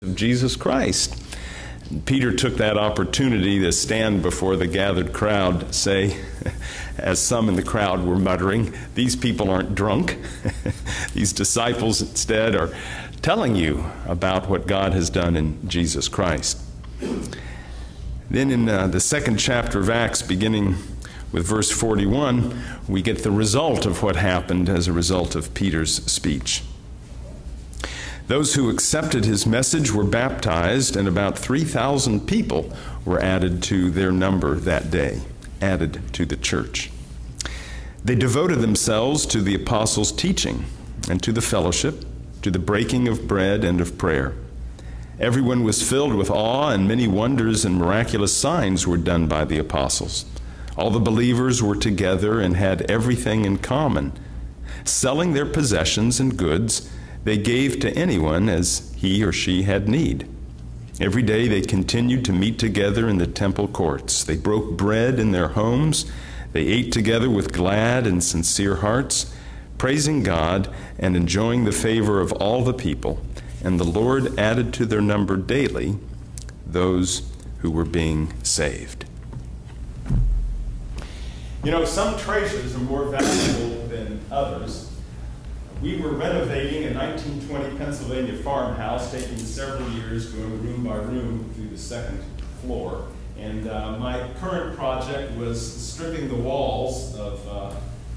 of Jesus Christ. And Peter took that opportunity to stand before the gathered crowd, say, as some in the crowd were muttering, "These people aren't drunk." These disciples instead are telling you about what God has done in Jesus Christ. Then in the second chapter of Acts, beginning with verse 41, we get the result of what happened as a result of Peter's speech. Those who accepted his message were baptized, and about 3,000 people were added to their number that day, added to the church. They devoted themselves to the apostles' teaching and to the fellowship, to the breaking of bread and of prayer. Everyone was filled with awe, and many wonders and miraculous signs were done by the apostles. All the believers were together and had everything in common. Selling their possessions and goods, they gave to anyone as he or she had need. Every day they continued to meet together in the temple courts. They broke bread in their homes. They ate together with glad and sincere hearts, praising God and enjoying the favor of all the people. And the Lord added to their number daily those who were being saved. You know, some treasures are more valuable than others. We were renovating a 1920 Pennsylvania farmhouse, taking several years, going room by room through the second floor. And my current project was stripping the walls of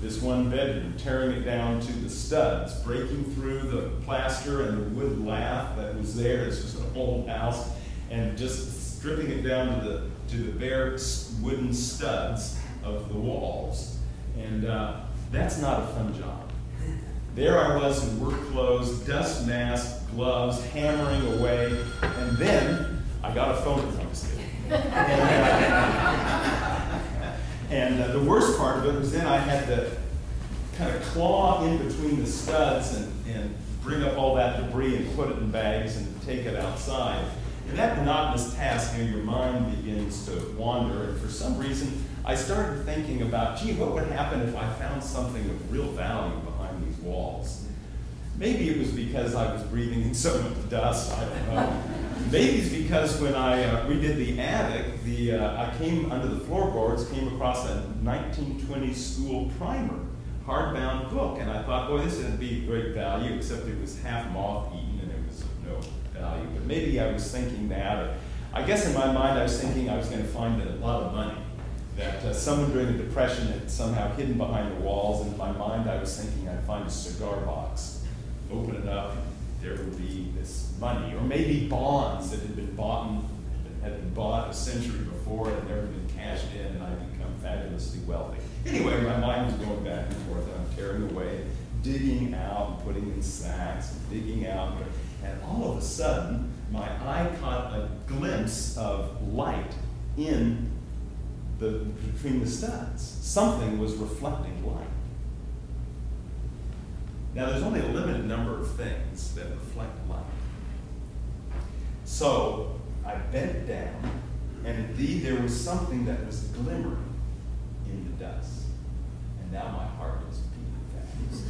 this one bedroom, tearing it down to the studs, breaking through the plaster and the wood lath that was there. This was an old house, and just stripping it down to the bare wooden studs of the walls. And that's not a fun job. There I was in work clothes, dust mask, gloves, hammering away, and then I got a phone call. And the worst part of it was then I had to kind of claw in between the studs and bring up all that debris and put it in bags and take it outside. And that monotonous task, you know, your mind begins to wander. And for some reason, I started thinking about, gee, what would happen if I found something of real value behind these walls? Maybe it was because I was breathing in so much dust, I don't know. Maybe it's because when I redid the attic, I came under the floorboards, came across a 1920s school primer, hardbound book, and I thought, boy, this would be great value, except it was half moth-eaten and it was of no value. But maybe I was thinking that, or I guess in my mind I was thinking I was going to find a lot of money, that someone during the Depression had somehow hidden behind the walls, and in my mind I was thinking I'd find a cigar box. Open it up, and there would be this money, or maybe bonds that had been bought a century before and never been cashed in, and I'd become fabulously wealthy. Anyway, my mind was going back and forth, and I'm tearing away, digging out and putting in sacks, and digging out, and all of a sudden, my eye caught a glimpse of light in between the studs. Something was reflecting light. Now, there's only a limited number of things that reflect light. So I bent down, and indeed there was something that was glimmering in the dust. And now my heart is beating fast.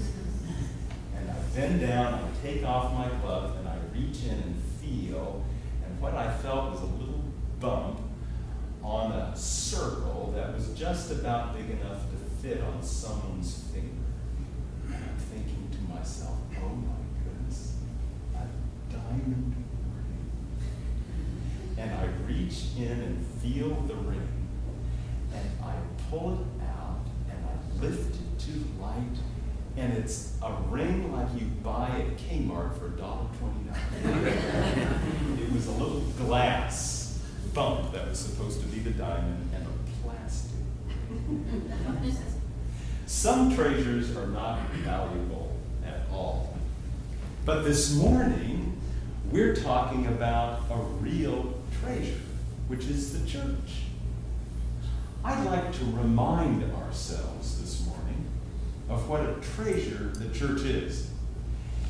And I bend down, I take off my glove, and I reach in and feel, and what I felt was a little bump on a circle that was just about big enough to fit on someone's finger. And I'm thinking to myself, oh my goodness, a diamond ring. And I reach in and feel the ring, and I pull it out, and I lift it to light, and it's a ring like you buy at Kmart for $1.29. It was a little glass bump that was supposed to be the diamond, and a plastic. Some treasures are not valuable at all. But this morning, we're talking about a real treasure, which is the church. I'd like to remind ourselves this morning of what a treasure the church is.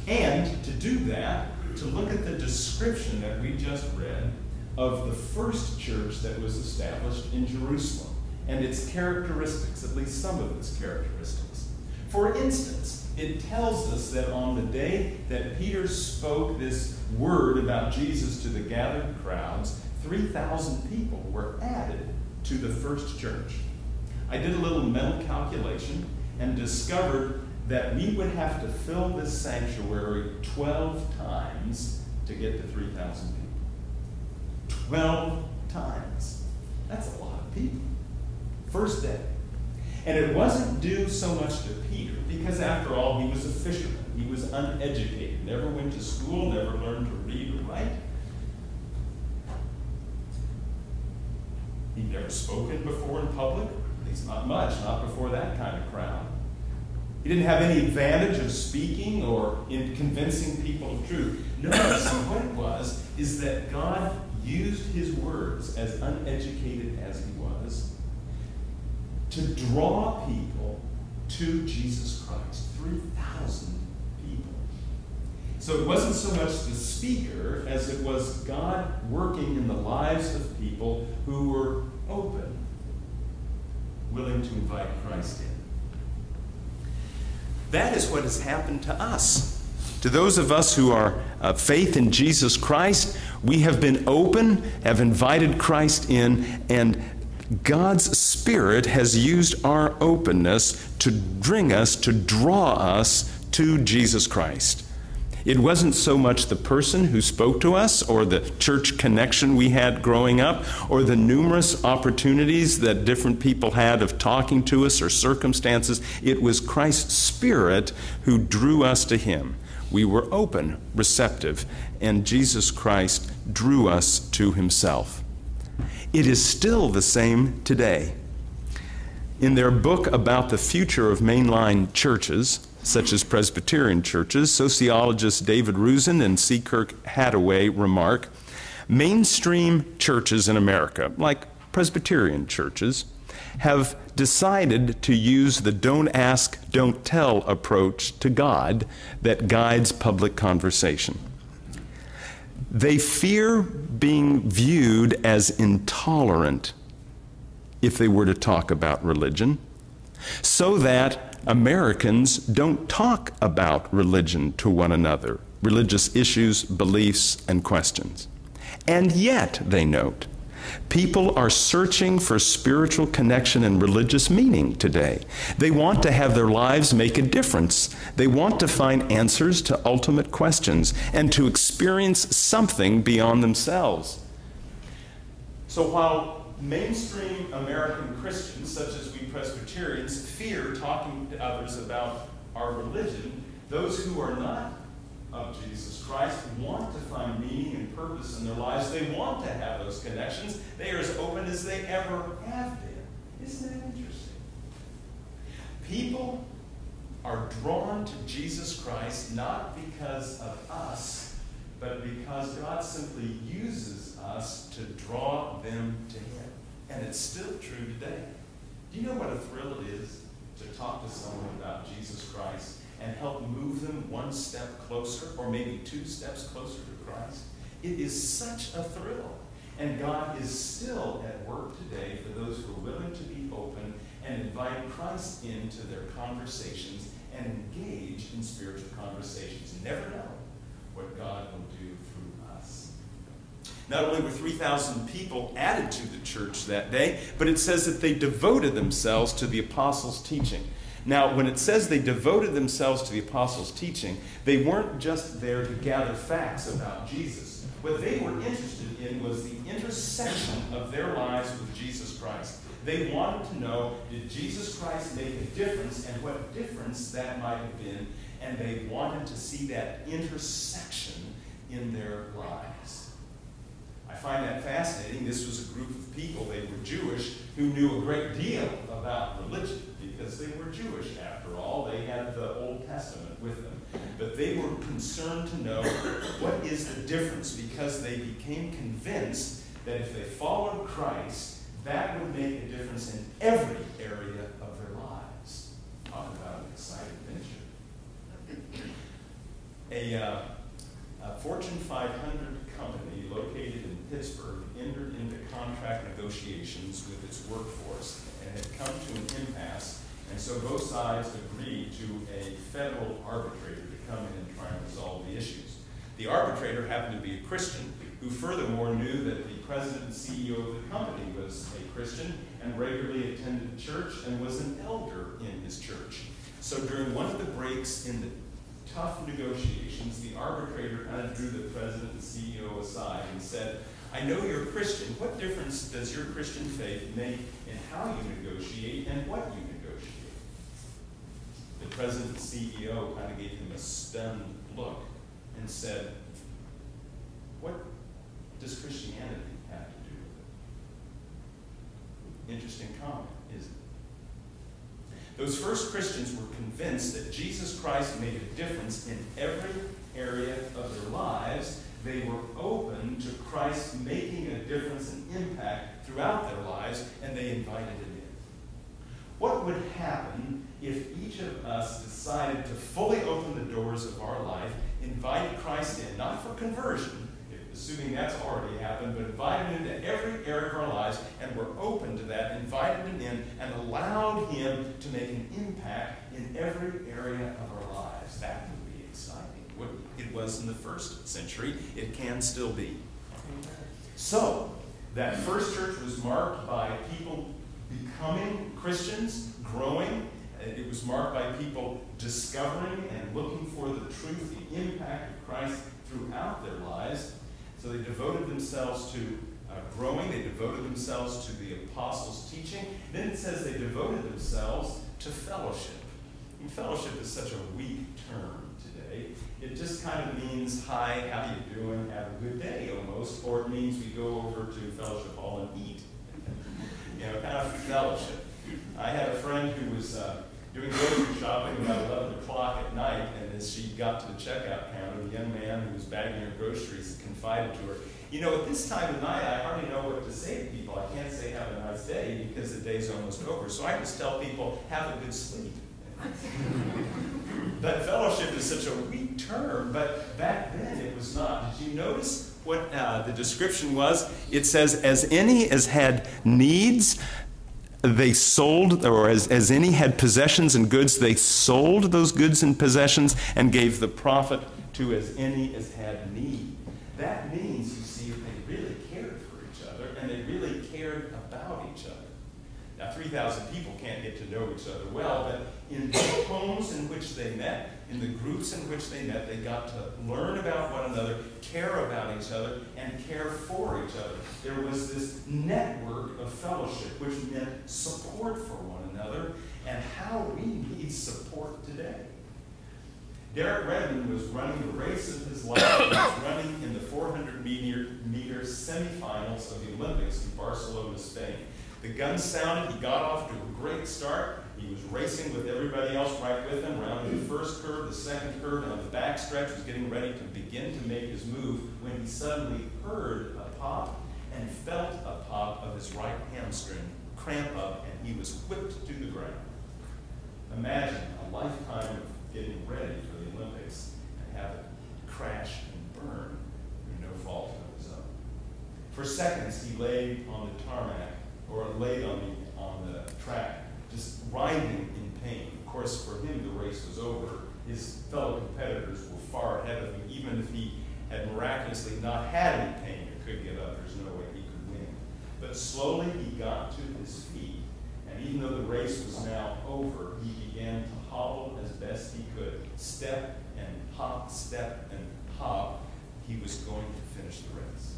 And to do that, to look at the description that we just read of the first church that was established in Jerusalem, and its characteristics, at least some of its characteristics. For instance, it tells us that on the day that Peter spoke this word about Jesus to the gathered crowds, 3,000 people were added to the first church. I did a little mental calculation and discovered that we would have to fill this sanctuary 12 times to get to 3,000 people. 12 times. That's a lot of people. First day. And it wasn't due so much to Peter, because after all, he was a fisherman. He was uneducated, never went to school, never learned to read or write. He'd never spoken before in public, at least not much, not before that kind of crowd. He didn't have any advantage of speaking or in convincing people of truth. No, see, what it was is that God used his words, as uneducated as he was, to draw people to Jesus Christ. 3,000 people. So it wasn't so much the speaker as it was God working in the lives of people who were open, willing to invite Christ in. That is what has happened to us. To those of us who are faith in Jesus Christ, we have been open, have invited Christ in, and God's Spirit has used our openness to bring us, to draw us to Jesus Christ. It wasn't so much the person who spoke to us or the church connection we had growing up or the numerous opportunities that different people had of talking to us or circumstances. It was Christ's Spirit who drew us to him. We were open, receptive, and Jesus Christ drew us to himself. It is still the same today. In their book about the future of mainline churches, such as Presbyterian churches, sociologists David Rusin and C. Kirk Hathaway remark, mainstream churches in America, like Presbyterian churches, have decided to use the don't ask, don't tell approach to God that guides public conversation. They fear being viewed as intolerant if they were to talk about religion, so that Americans don't talk about religion to one another, religious issues, beliefs, and questions. And yet, they note, people are searching for spiritual connection and religious meaning today. They want to have their lives make a difference. They want to find answers to ultimate questions and to experience something beyond themselves. So while mainstream American Christians, such as we Presbyterians, fear talking to others about our religion, those who are not of Jesus Christ want to find meaning and purpose in their lives. They want to have those connections. They are as open as they ever have been. Isn't that interesting? People are drawn to Jesus Christ not because of us, but because God simply uses us to draw them to him. And it's still true today. Do you know what a thrill it is to talk to someone about Jesus Christ and help move them one step closer, or maybe 2 steps closer to Christ? It is such a thrill. And God is still at work today for those who are willing to be open and invite Christ into their conversations and engage in spiritual conversations. You never know what God will do through us. Not only were 3,000 people added to the church that day, but it says that they devoted themselves to the apostles' teaching. Now, when it says they devoted themselves to the apostles' teaching, they weren't just there to gather facts about Jesus. What they were interested in was the intersection of their lives with Jesus Christ. They wanted to know, did Jesus Christ make a difference, and what difference that might have been, and they wanted to see that intersection in their lives. I find that fascinating. This was a group of people, they were Jewish, who knew a great deal about religion, because they were Jewish after all. They had the Old Testament with them. But they were concerned to know what is the difference, because they became convinced that if they followed Christ, that would make a difference in every area of their lives. Talk about an exciting venture. A Fortune 500 company located in Pittsburgh entered into contract negotiations with its workforce and had come to an impasse And so both sides agreed to a federal arbitrator to come in and try and resolve the issues. The arbitrator happened to be a Christian who furthermore knew that the president and CEO of the company was a Christian and regularly attended church and was an elder in his church. So during one of the breaks in the tough negotiations, the arbitrator kind of drew the president and CEO aside and said, I know you're a Christian. What difference does your Christian faith make in how you negotiate and what you negotiate? The president and CEO kind of gave him a stunned look and said, what does Christianity have to do with it? Interesting comment, isn't it? Those first Christians were convinced that Jesus Christ made a difference in every area of their lives. They were open to Christ making a difference and impact throughout their lives, and they invited him in. What would happen if each of us decided to fully open the doors of our life, invite Christ in, not for conversion, assuming that's already happened, but invited him into every area of our lives, and were open to that, invited him in, and allowed him to make an impact in every area of our lives? That would be exciting. What it was in the first century, it can still be. So, that first church was marked by people becoming Christians, growing. It was marked by people discovering and looking for the truth, the impact of Christ throughout their lives. So they devoted themselves to growing. They devoted themselves to the apostles' teaching. Then it says they devoted themselves to fellowship. And fellowship is such a weak term today. It just kind of means, hi, how you doing? Have a good day, almost. Or it means we go over to Fellowship Hall and eat. Kind of fellowship. I had a friend who was doing grocery shopping about 11 o'clock at night, and as she got to the checkout counter, the young man who was bagging her groceries confided to her, at this time of night, I hardly know what to say to people. I can't say have a nice day because the day's almost over. So I just tell people, have a good sleep. But fellowship is such a weak term, but back then it was not. Did you notice what the description was? It says, as any as had needs, they sold, or as any had possessions and goods, they sold those goods and possessions and gave the profit to as any as had need. That means, you see, they really cared for each other, and they really cared about each other. Now, 3,000 people can't get to know each other well, but in the homes in which they met, in the groups in which they met, they got to learn about one another, care about each other, and care for each other. There was this network of fellowship, which meant support for one another, and how we need support today. Derek Redmond was running the race of his life. He was running in the 400-meter semifinals of the Olympics in Barcelona, Spain. The gun sounded. He got off to a great start. He was racing with everybody else right with him, rounding the first curve, the second curve, and on the back stretch was getting ready to begin to make his move when he suddenly heard a pop and felt a pop of his right hamstring cramp up, and he was whipped to the ground. Imagine a lifetime of getting ready for the Olympics and have it crash and burn through no fault of his own. For seconds, he laid on the tarmac, or laid on the track, just writhing in pain. Of course, for him, the race was over. His fellow competitors were far ahead of him. Even if he had miraculously not had any pain or could get up, there's no way he could win. But slowly he got to his feet, and even though the race was now over, he began to hobble as best he could. Step and hop, step and hop. He was going to finish the race.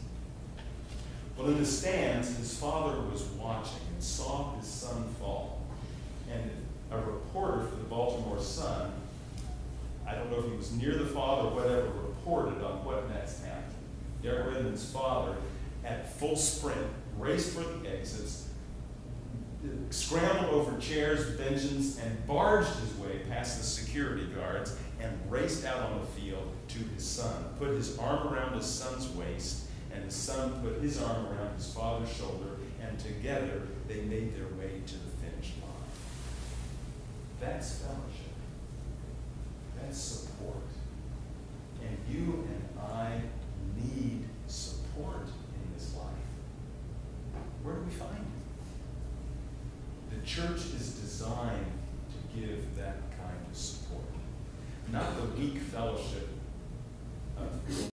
Well, in the stands, his father was watching and saw his son fall. And a reporter for the Baltimore Sun, I don't know if he was near the father or whatever, reported on what next happened. Derek Redmond's father, at full sprint, raced for the exits, scrambled over chairs, benches, and barged his way past the security guards and raced out on the field to his son, put his arm around his son's waist, and his son put his arm around his father's shoulder, and together they made their way to the finish line. That's fellowship. That's support. And you and I need support in this life. Where do we find it? The church